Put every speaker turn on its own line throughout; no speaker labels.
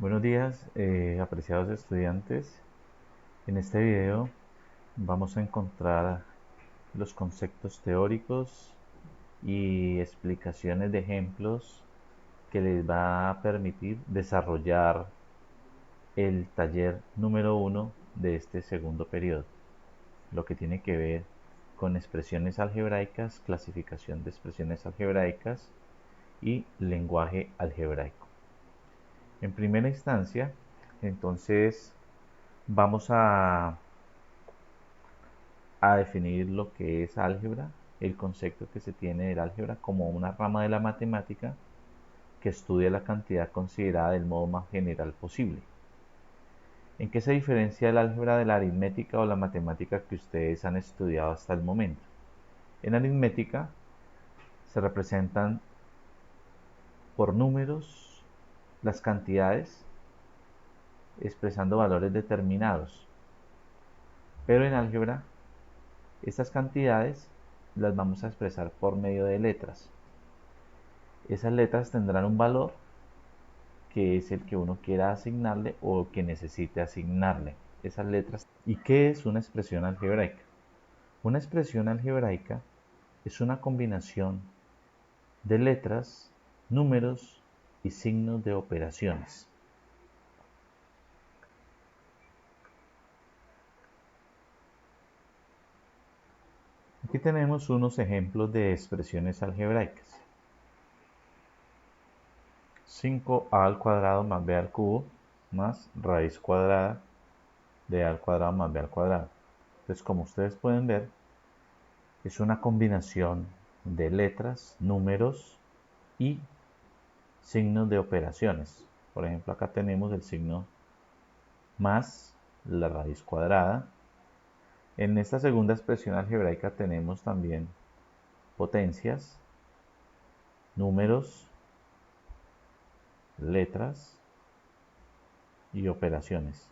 Buenos días, apreciados estudiantes. En este video vamos a encontrar los conceptos teóricos y explicaciones de ejemplos que les va a permitir desarrollar el taller número uno de este segundo periodo, lo que tiene que ver con expresiones algebraicas, clasificación de expresiones algebraicas y lenguaje algebraico. En primera instancia, entonces vamos a definir lo que es álgebra, el concepto que se tiene del álgebra como una rama de la matemática que estudia la cantidad considerada del modo más general posible. ¿En qué se diferencia el álgebra de la aritmética o la matemática que ustedes han estudiado hasta el momento? En aritmética se representan por números las cantidades expresando valores determinados, pero en álgebra estas cantidades las vamos a expresar por medio de letras. Esas letras tendrán un valor que es el que uno quiera asignarle o que necesite asignarle esas letras. ¿Y qué es una expresión algebraica? Una expresión algebraica es una combinación de letras, números y signos de operaciones. Aquí tenemos unos ejemplos de expresiones algebraicas. 5a al cuadrado más b al cubo más raíz cuadrada de a al cuadrado más b al cuadrado. Entonces, como ustedes pueden ver, es una combinación de letras, números y signos de operaciones. Por ejemplo, acá tenemos el signo más la raíz cuadrada. En esta segunda expresión algebraica tenemos también potencias, números, letras y operaciones.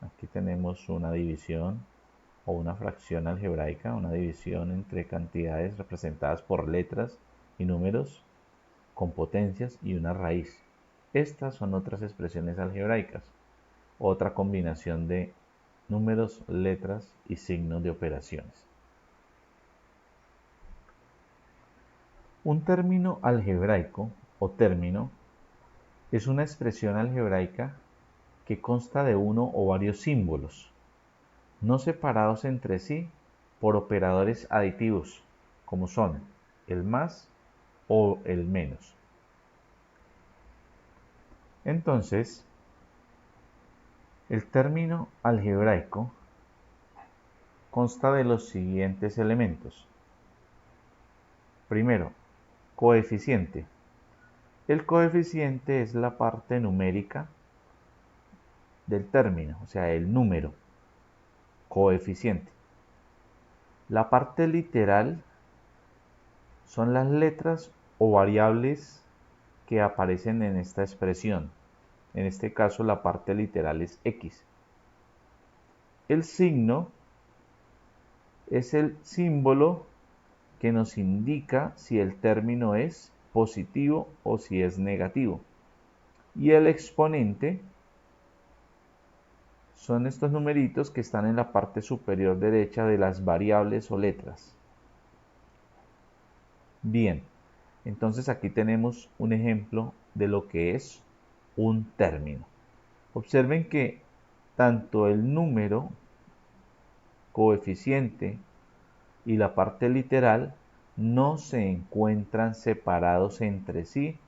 Aquí tenemos una división o una fracción algebraica, una división entre cantidades representadas por letras y números con potencias y una raíz. Estas son otras expresiones algebraicas, otra combinación de números, letras y signos de operaciones. Un término algebraico o término es una expresión algebraica que consta de uno o varios símbolos, no separados entre sí por operadores aditivos, como son el más o el menos. Entonces, el término algebraico consta de los siguientes elementos. Primero, coeficiente. El coeficiente es la parte numérica del término, o sea, el número, coeficiente. La parte literal son las letras o variables que aparecen en esta expresión. En este caso, la parte literal es x. El signo es el símbolo que nos indica si el término es positivo o si es negativo. Y el exponente son estos numeritos que están en la parte superior derecha de las variables o letras. Bien, entonces aquí tenemos un ejemplo de lo que es un término. Observen que tanto el número, coeficiente y la parte literal no se encuentran separados entre sí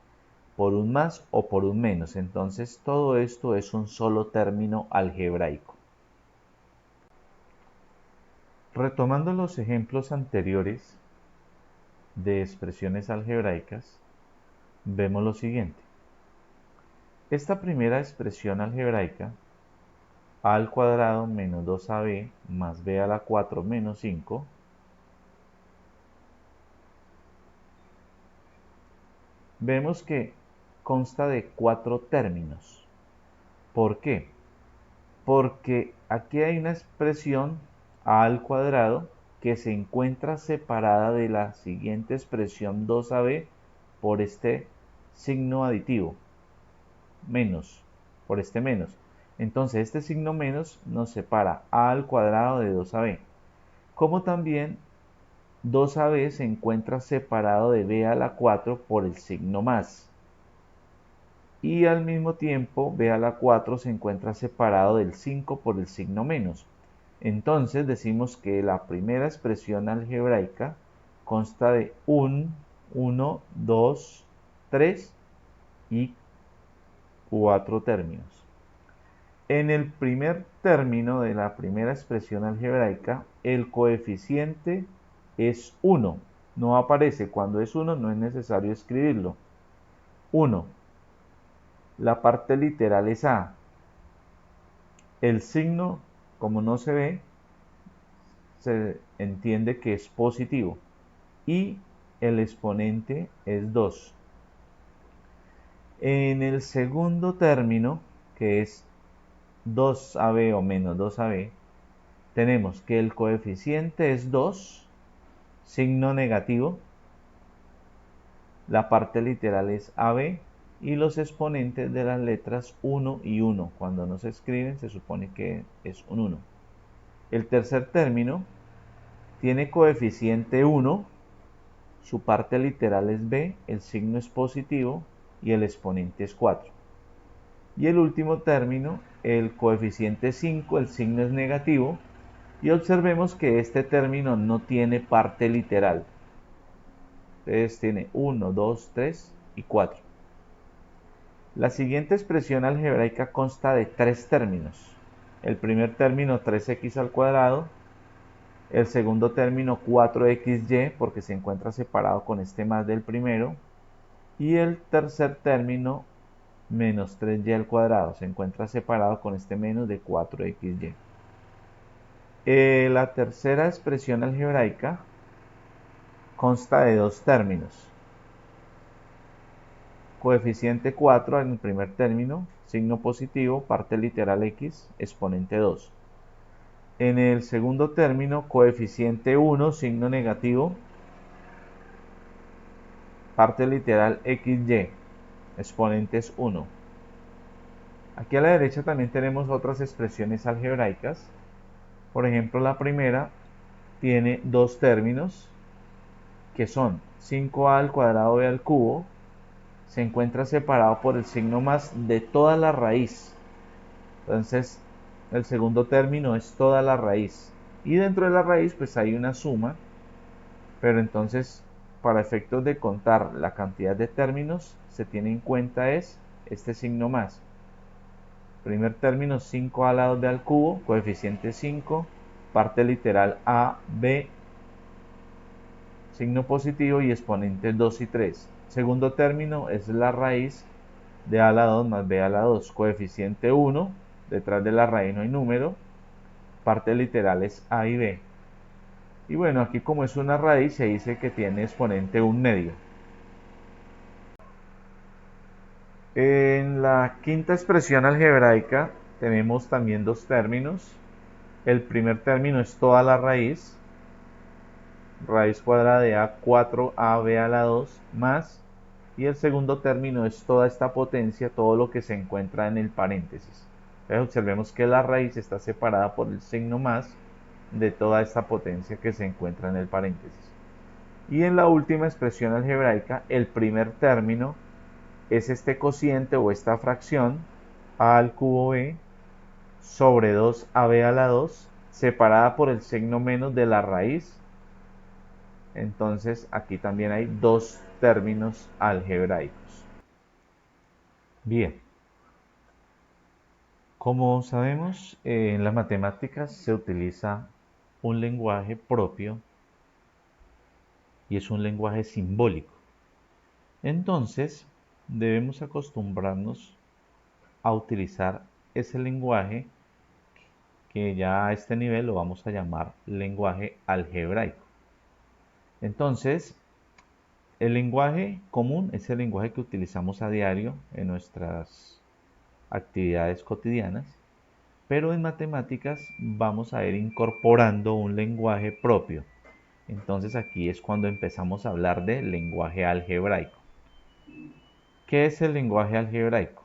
por un más o por un menos. Entonces todo esto es un solo término algebraico. Retomando los ejemplos anteriores de expresiones algebraicas, vemos lo siguiente. Esta primera expresión algebraica, a al cuadrado menos 2ab más b a la 4 menos 5, vemos que consta de 4 términos. ¿Por qué? Porque aquí hay una expresión a al cuadrado que se encuentra separada de la siguiente expresión 2ab por este signo aditivo, menos. por este menos. Entonces este signo menos nos separa a al cuadrado de 2ab. Como también 2ab se encuentra separado de b a la 4 por el signo más. Y al mismo tiempo b a la 4 se encuentra separado del 5 por el signo menos. Entonces decimos que la primera expresión algebraica consta de 1, 2, 3 y 4 términos. En el primer término de la primera expresión algebraica, el coeficiente es 1. No aparece. Cuando es 1 no es necesario escribirlo. 1. La parte literal es a. El signo, como no se ve, se entiende que es positivo. Y el exponente es 2. En el segundo término, que es 2ab o menos 2ab, tenemos que el coeficiente es 2, signo negativo, la parte literal es AB y los exponentes de las letras 1 y 1. Cuando no se escriben se supone que es un 1. El tercer término tiene coeficiente 1, su parte literal es B, el signo es positivo y el exponente es 4. Y el último término, el coeficiente es 5, el signo es negativo. Y observemos que este término no tiene parte literal. Entonces tiene 1, 2, 3 y 4. La siguiente expresión algebraica consta de 3 términos. El primer término 3x al cuadrado. El segundo término 4xy porque se encuentra separado con este más del primero. Y el tercer término menos 3y al cuadrado. Se encuentra separado con este menos de 4xy. La tercera expresión algebraica consta de 2 términos. Coeficiente 4 en el primer término, signo positivo, parte literal x, exponente 2. En el segundo término, coeficiente 1, signo negativo, parte literal xy, exponentes 1. Aquí a la derecha también tenemos otras expresiones algebraicas. Por ejemplo, la primera tiene 2 términos, que son 5a al cuadrado b al cubo, se encuentra separado por el signo más de toda la raíz. Entonces, el segundo término es toda la raíz. Y dentro de la raíz, pues hay una suma. Pero entonces, para efectos de contar la cantidad de términos, se tiene en cuenta es este signo más. Primer término, 5a al lado b al cubo, coeficiente 5, parte literal a, b, signo positivo y exponentes 2 y 3. Segundo término es la raíz de a a la 2 más b a la 2, coeficiente 1, detrás de la raíz no hay número, parte literal es a y b. Y bueno, aquí como es una raíz se dice que tiene exponente 1 medio. En la quinta expresión algebraica tenemos también 2 términos. El primer término es toda la raíz, raíz cuadrada de a 4ab a la 2 más, y el segundo término es toda esta potencia, todo lo que se encuentra en el paréntesis. Entonces observemos que la raíz está separada por el signo más de toda esta potencia que se encuentra en el paréntesis. Y en la última expresión algebraica, el primer término es este cociente o esta fracción a al cubo b sobre 2ab a la 2 separada por el signo menos de la raíz. Entonces aquí también hay 2 términos algebraicos. Bien, como sabemos, en las matemáticas se utiliza un lenguaje propio y es un lenguaje simbólico. Entonces, debemos acostumbrarnos a utilizar ese lenguaje que ya a este nivel lo vamos a llamar lenguaje algebraico. Entonces, el lenguaje común es el lenguaje que utilizamos a diario en nuestras actividades cotidianas, pero en matemáticas vamos a ir incorporando un lenguaje propio. Entonces aquí es cuando empezamos a hablar de lenguaje algebraico. ¿Qué es el lenguaje algebraico?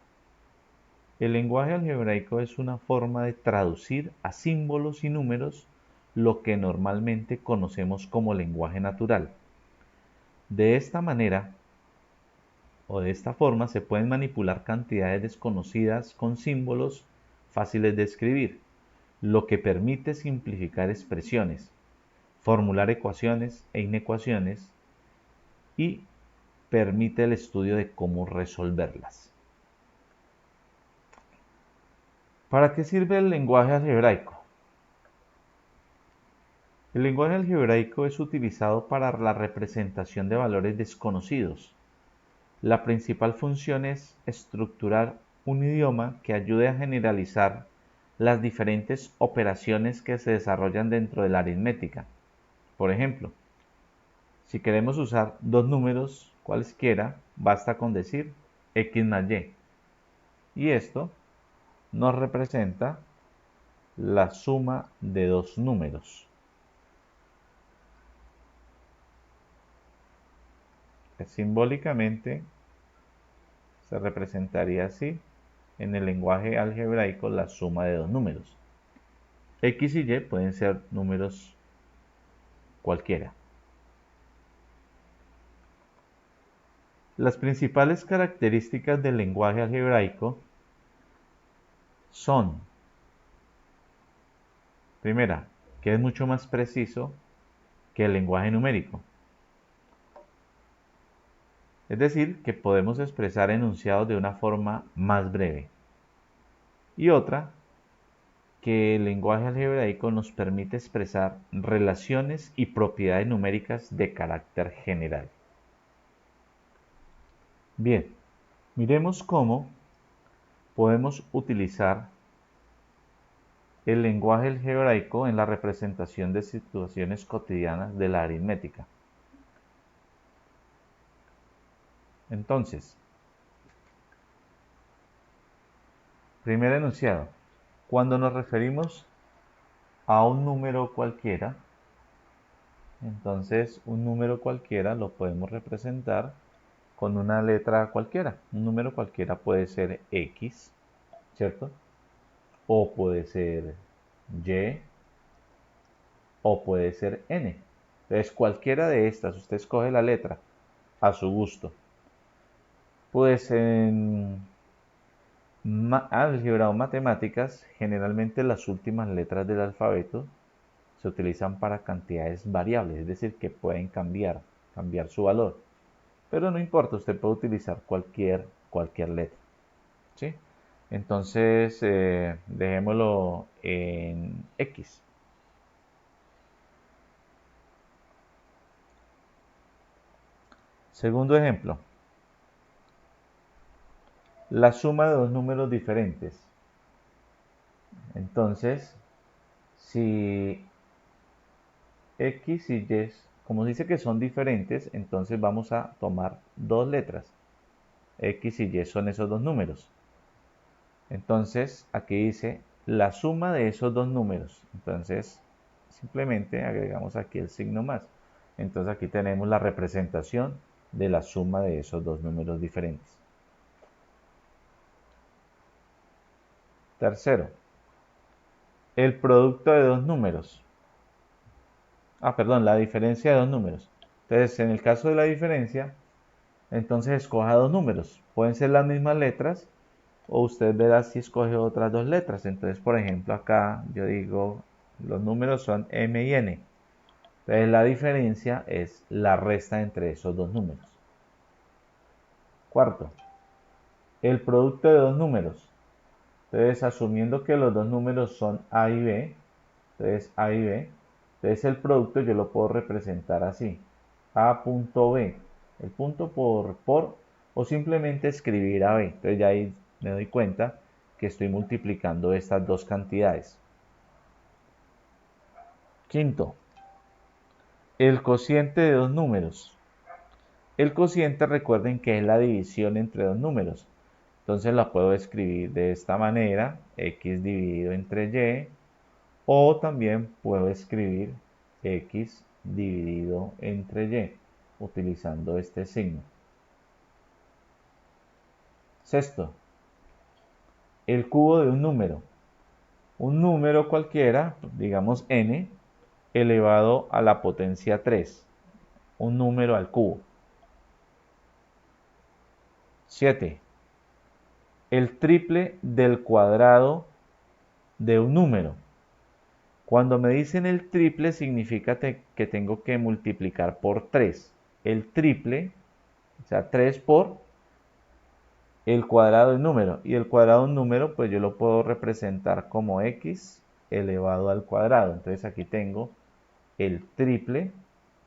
El lenguaje algebraico es una forma de traducir a símbolos y números lo que normalmente conocemos como lenguaje natural. De esta manera, o de esta forma, se pueden manipular cantidades desconocidas con símbolos fáciles de escribir, lo que permite simplificar expresiones, formular ecuaciones e inecuaciones y permite el estudio de cómo resolverlas. ¿Para qué sirve el lenguaje algebraico? El lenguaje algebraico es utilizado para la representación de valores desconocidos. La principal función es estructurar un idioma que ayude a generalizar las diferentes operaciones que se desarrollan dentro de la aritmética. Por ejemplo, si queremos usar dos números cualesquiera, basta con decir x más y. Y esto nos representa la suma de dos números. Simbólicamente se representaría así en el lenguaje algebraico la suma de dos números. X y Y pueden ser números cualquiera. Las principales características del lenguaje algebraico son: primera, que es mucho más preciso que el lenguaje numérico. Es decir, que podemos expresar enunciados de una forma más breve. Y otra, que el lenguaje algebraico nos permite expresar relaciones y propiedades numéricas de carácter general. Bien, miremos cómo podemos utilizar el lenguaje algebraico en la representación de situaciones cotidianas de la aritmética. Entonces, primer enunciado. Cuando nos referimos a un número cualquiera, entonces un número cualquiera lo podemos representar con una letra cualquiera. Un número cualquiera puede ser X, ¿cierto? O puede ser Y, o puede ser N. Entonces cualquiera de estas, usted escoge la letra a su gusto. Pues en álgebra o matemáticas, generalmente las últimas letras del alfabeto se utilizan para cantidades variables, es decir, que pueden cambiar su valor. Pero no importa, usted puede utilizar cualquier letra. ¿Sí? Entonces, dejémoslo en X. Segundo ejemplo, la suma de dos números diferentes. Entonces, si X y Y, como dice que son diferentes, entonces vamos a tomar dos letras. X y Y son esos dos números. Entonces, aquí dice la suma de esos dos números. Entonces, simplemente agregamos aquí el signo más. Entonces, aquí tenemos la representación de la suma de esos dos números diferentes. Tercero, el producto de dos números. Perdón, la diferencia de dos números. Entonces, en el caso de la diferencia, entonces escoja dos números. Pueden ser las mismas letras o usted verá si escoge otras dos letras. Entonces, por ejemplo, acá yo digo, los números son M y N. Entonces, la diferencia es la resta entre esos dos números. Cuarto, el producto de dos números. Entonces, asumiendo que los dos números son A y B, entonces A y B, entonces el producto yo lo puedo representar así, A punto B, el punto por o simplemente escribir AB. Entonces ya ahí me doy cuenta que estoy multiplicando estas dos cantidades. Quinto, el cociente de dos números. El cociente, recuerden que es la división entre dos números. Entonces la puedo escribir de esta manera, x dividido entre y, o también puedo escribir x dividido entre y, utilizando este signo. Sexto, el cubo de un número cualquiera, digamos n, elevado a la potencia 3, un número al cubo. 7. El triple del cuadrado de un número. Cuando me dicen el triple significa que tengo que multiplicar por 3. El triple, o sea, 3 por el cuadrado del número. Y el cuadrado de un número, pues yo lo puedo representar como x elevado al cuadrado. Entonces aquí tengo el triple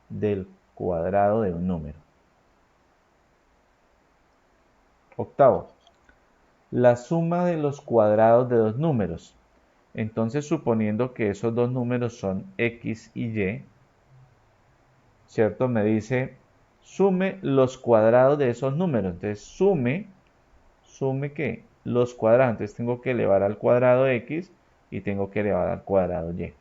del cuadrado de un número. Octavo, la suma de los cuadrados de dos números. Entonces, suponiendo que esos dos números son x y y, ¿cierto? Me dice, sume los cuadrados de esos números. Entonces, sume ¿qué? Los cuadrados. Entonces, tengo que elevar al cuadrado x y tengo que elevar al cuadrado y.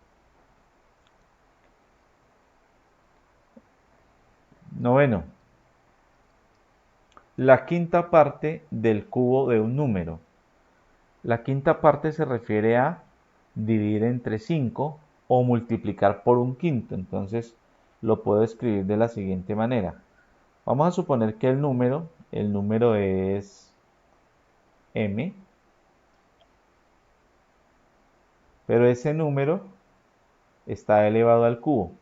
Noveno, la quinta parte del cubo de un número. La quinta parte se refiere a dividir entre 5 o multiplicar por un quinto. Entonces lo puedo escribir de la siguiente manera. Vamos a suponer que el número es m, pero ese número está elevado al cubo.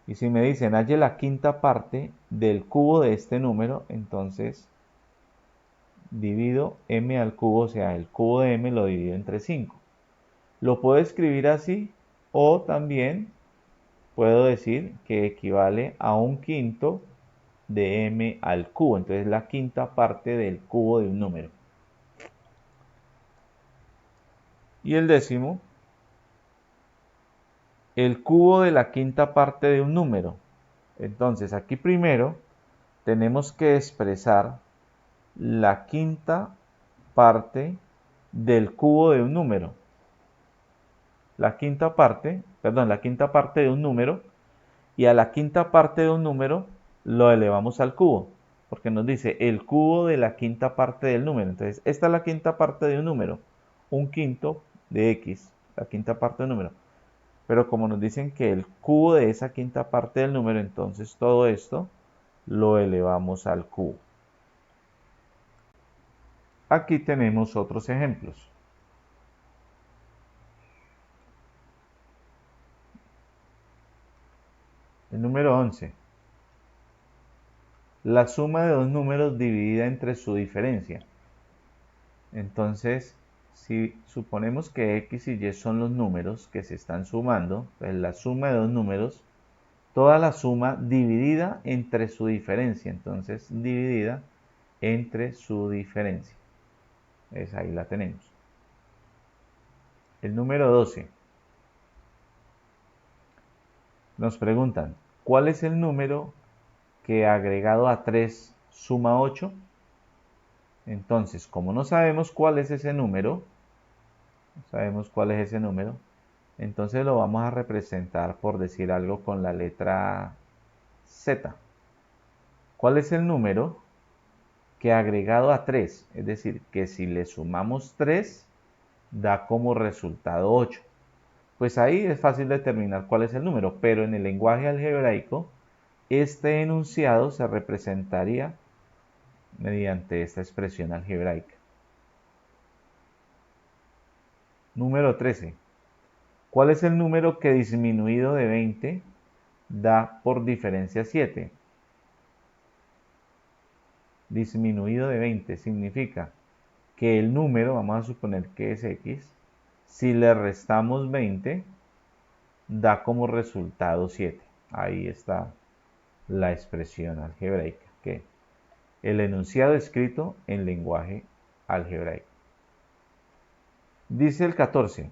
Y si me dicen halle la quinta parte del cubo de este número, entonces divido m al cubo, o sea, el cubo de m lo divido entre 5. Lo puedo escribir así o también puedo decir que equivale a un quinto de m al cubo. Entonces la quinta parte del cubo de un número. Y el décimo, el cubo de la quinta parte de un número. Entonces aquí primero tenemos que expresar la quinta parte del cubo de un número. La quinta parte de un número, y a la quinta parte de un número lo elevamos al cubo, porque nos dice el cubo de la quinta parte del número. Entonces, esta es la quinta parte de un número, un quinto de x, la quinta parte del número. Pero como nos dicen que el cubo de esa quinta parte del número, entonces todo esto lo elevamos al cubo. Aquí tenemos otros ejemplos. El número 11. La suma de dos números dividida entre su diferencia. Entonces, si suponemos que x y y son los números que se están sumando, pues la suma de dos números, toda la suma dividida entre su diferencia. Entonces, dividida entre su diferencia. Ahí la tenemos. El número 12. Nos preguntan, ¿cuál es el número que agregado a 3 suma 8? Entonces, como no sabemos cuál es ese número, entonces lo vamos a representar, por decir algo, con la letra Z. ¿Cuál es el número que agregado a 3? Es decir, que si le sumamos 3, da como resultado 8. Pues ahí es fácil determinar cuál es el número, pero en el lenguaje algebraico, este enunciado se representaría mediante esta expresión algebraica. Número 13. ¿Cuál es el número que disminuido de 20 da por diferencia 7? Disminuido de 20 significa que el número, vamos a suponer que es x, si le restamos 20, da como resultado 7. Ahí está la expresión algebraica, que el enunciado escrito en lenguaje algebraico. Dice el 14.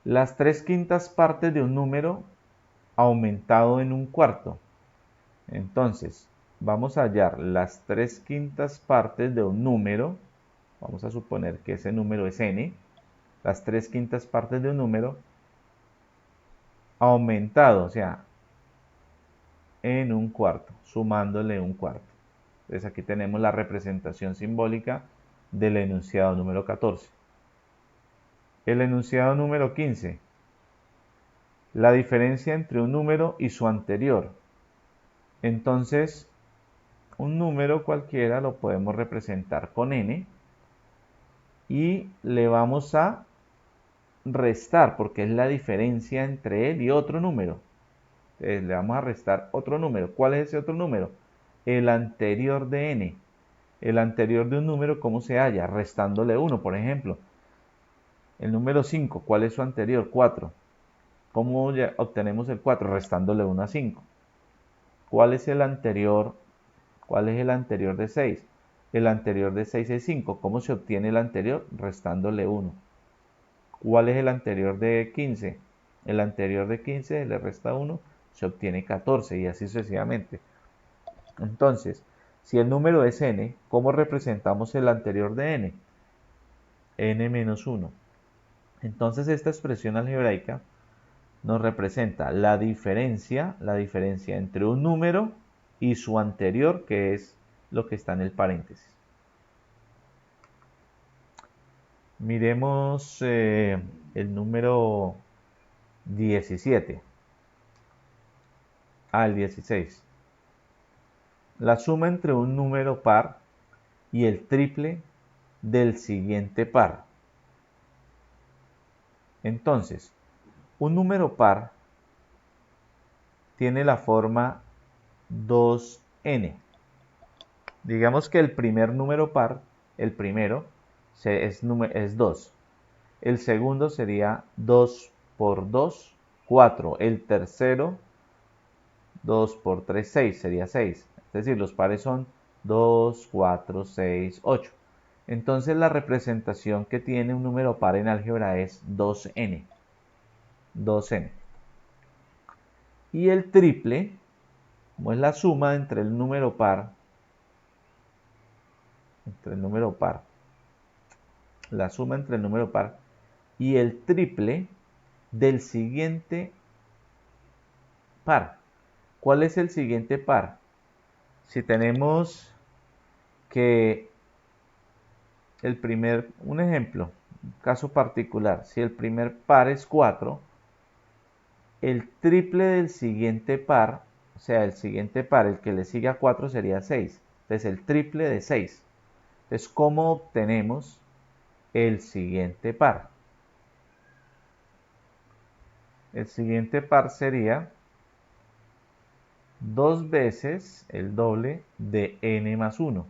Las 3/5 partes de un número aumentado en un cuarto. Entonces, vamos a hallar las 3/5 partes de un número. Vamos a suponer que ese número es n. Las 3/5 partes de un número aumentado, o sea, en un cuarto, sumándole un cuarto. Entonces aquí tenemos la representación simbólica del enunciado número 14. El enunciado número 15. La diferencia entre un número y su anterior. Entonces, un número cualquiera lo podemos representar con n y le vamos a restar porque es la diferencia entre él y otro número. Entonces le vamos a restar otro número. ¿Cuál es ese otro número? El anterior de n. El anterior de un número, ¿cómo se halla? Restándole 1, por ejemplo. El número 5, ¿cuál es su anterior? 4. ¿Cómo obtenemos el 4? Restándole 1 a 5. ¿Cuál es el anterior? ¿Cuál es el anterior de 6? El anterior de 6 es 5. ¿Cómo se obtiene el anterior? Restándole 1. ¿Cuál es el anterior de 15? El anterior de 15 le resta 1, se obtiene 14 y así sucesivamente. Entonces, si el número es n, ¿cómo representamos el anterior de n? N menos 1. Entonces esta expresión algebraica nos representa la diferencia entre un número y su anterior, que es lo que está en el paréntesis. Miremos el número 17. El 16. La suma entre un número par y el triple del siguiente par. Entonces, un número par tiene la forma 2n. Digamos que el primer número par, el primero, es 2. El segundo sería 2 por 2, 4. El tercero, 2 por 3, 6, sería 6. Es decir, los pares son 2, 4, 6, 8. Entonces la representación que tiene un número par en álgebra es 2n. 2n. Y el triple, como es la suma entre el número par, la suma entre el número par y el triple del siguiente par. ¿Cuál es el siguiente par? Si tenemos que un ejemplo, un caso particular, si el primer par es 4, el triple del siguiente par, o sea, el siguiente par, el que le sigue a 4 sería 6. Entonces el triple de 6. Entonces, ¿cómo obtenemos el siguiente par? El siguiente par sería 2 veces el doble de n más 1.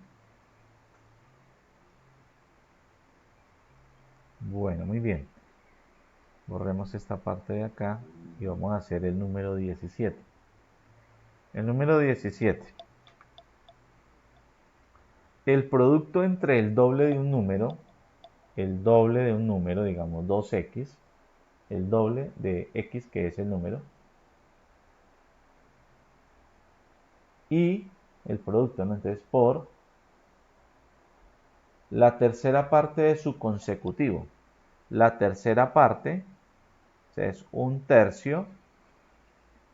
Bueno, muy bien. Borremos esta parte de acá y vamos a hacer el número 17. El número 17. El producto entre el doble de un número, digamos 2x, el doble de x, que es el número, y el producto, ¿no? Entonces, por la tercera parte de su consecutivo. La tercera parte, o sea, es un tercio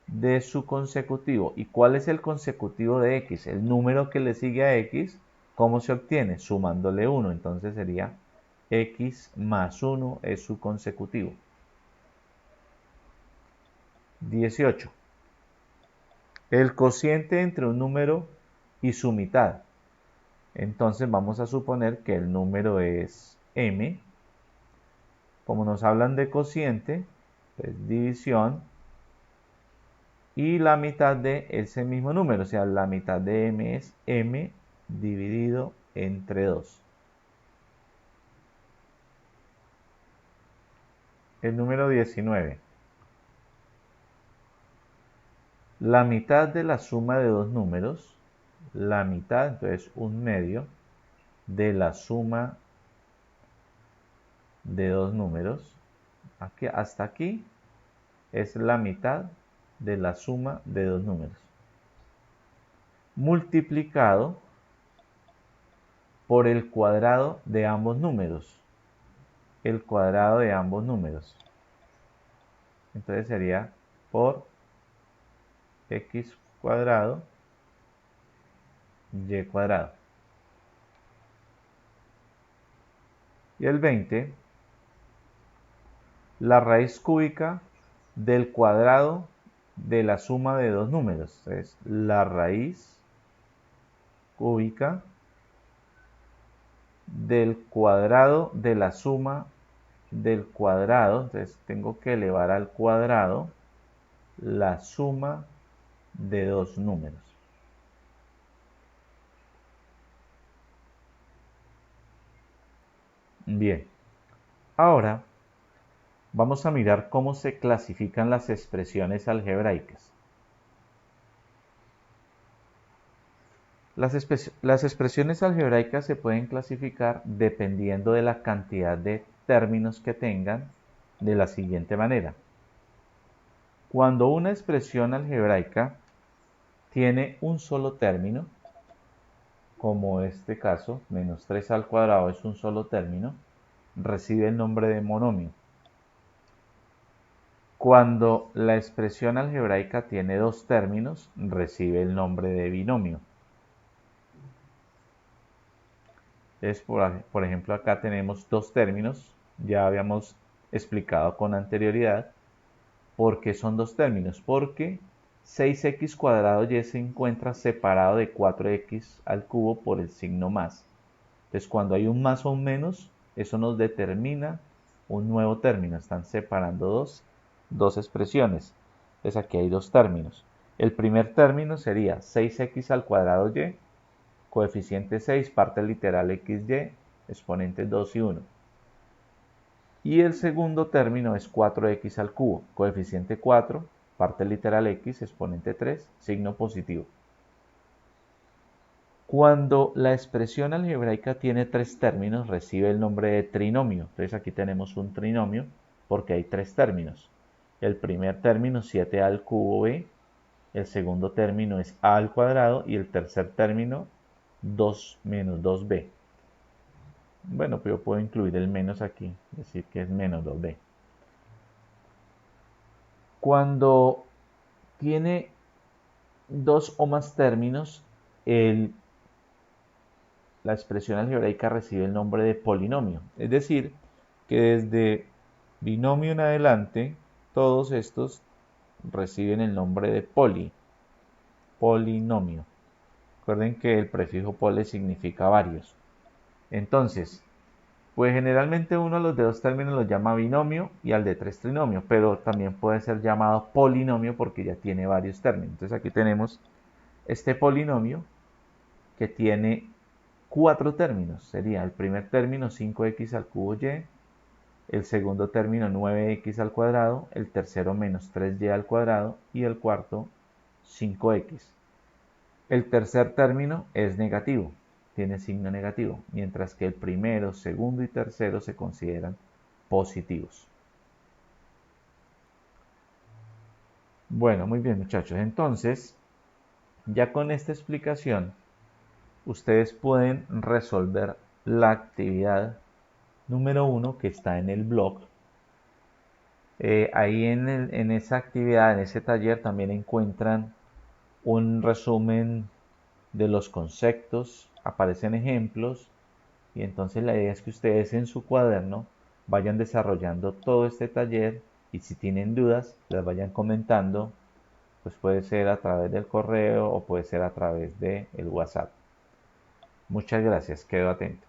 de su consecutivo. ¿Y cuál es el consecutivo de x? El número que le sigue a x. ¿Cómo se obtiene? Sumándole 1. Entonces sería x más 1 es su consecutivo. 18. El cociente entre un número y su mitad. Entonces vamos a suponer que el número es m. Como nos hablan de cociente, pues división, y la mitad de ese mismo número, o sea, la mitad de m es m dividido entre 2. El número 19. La mitad de la suma de dos números, la mitad, entonces un medio, de la suma de dos números, aquí, hasta aquí, es la mitad de la suma de dos números, multiplicado por el cuadrado de ambos números. El cuadrado de ambos números. Entonces sería por x cuadrado y cuadrado. Y el 20, la raíz cúbica del cuadrado de la suma de dos números. Entonces, la raíz cúbica del cuadrado de la suma del cuadrado. Entonces, tengo que elevar al cuadrado la suma de dos números. Bien, ahora vamos a mirar cómo se clasifican las expresiones algebraicas. Las expresiones algebraicas se pueden clasificar dependiendo de la cantidad de términos que tengan de la siguiente manera. Cuando una expresión algebraica tiene un solo término, como este caso, menos 3 al cuadrado es un solo término, recibe el nombre de monomio. Cuando la expresión algebraica tiene dos términos, recibe el nombre de binomio. Entonces, por ejemplo, acá tenemos dos términos, ya habíamos explicado con anterioridad por qué son dos términos, porque 6x cuadrado y se encuentra separado de 4x al cubo por el signo más. Entonces, cuando hay un más o un menos, eso nos determina un nuevo término. Están separando dos expresiones. Entonces, aquí hay dos términos. El primer término sería 6x al cuadrado y, coeficiente 6, parte literal xy, exponentes 2 y 1. Y el segundo término es 4x al cubo, coeficiente 4, parte literal x, exponente 3, signo positivo. Cuando la expresión algebraica tiene tres términos, recibe el nombre de trinomio. Entonces aquí tenemos un trinomio porque hay tres términos. El primer término 7a al cubo b, el segundo término es a al cuadrado y el tercer término 2 menos 2b. Bueno, pero yo puedo incluir el menos aquí, decir que es menos 2b. Cuando tiene dos o más términos, la expresión algebraica recibe el nombre de polinomio. Es decir, que desde binomio en adelante, todos estos reciben el nombre de polinomio. Recuerden que el prefijo poli significa varios. Entonces, pues generalmente uno a los de dos términos los llama binomio y al de tres trinomio, pero también puede ser llamado polinomio porque ya tiene varios términos. Entonces aquí tenemos este polinomio que tiene cuatro términos. Sería el primer término 5x al cubo y, el segundo término 9x al cuadrado, el tercero menos 3y al cuadrado y el cuarto 5x. El tercer término es negativo, tiene signo negativo, mientras que el primero, segundo y tercero se consideran positivos. Bueno, muy bien muchachos, entonces ya con esta explicación ustedes pueden resolver la actividad número 1 que está en el blog. Ahí en esa actividad, en ese taller también encuentran un resumen de los conceptos, aparecen ejemplos y entonces la idea es que ustedes en su cuaderno vayan desarrollando todo este taller y si tienen dudas las vayan comentando, pues puede ser a través del correo o puede ser a través del WhatsApp. Muchas gracias, quedo atento.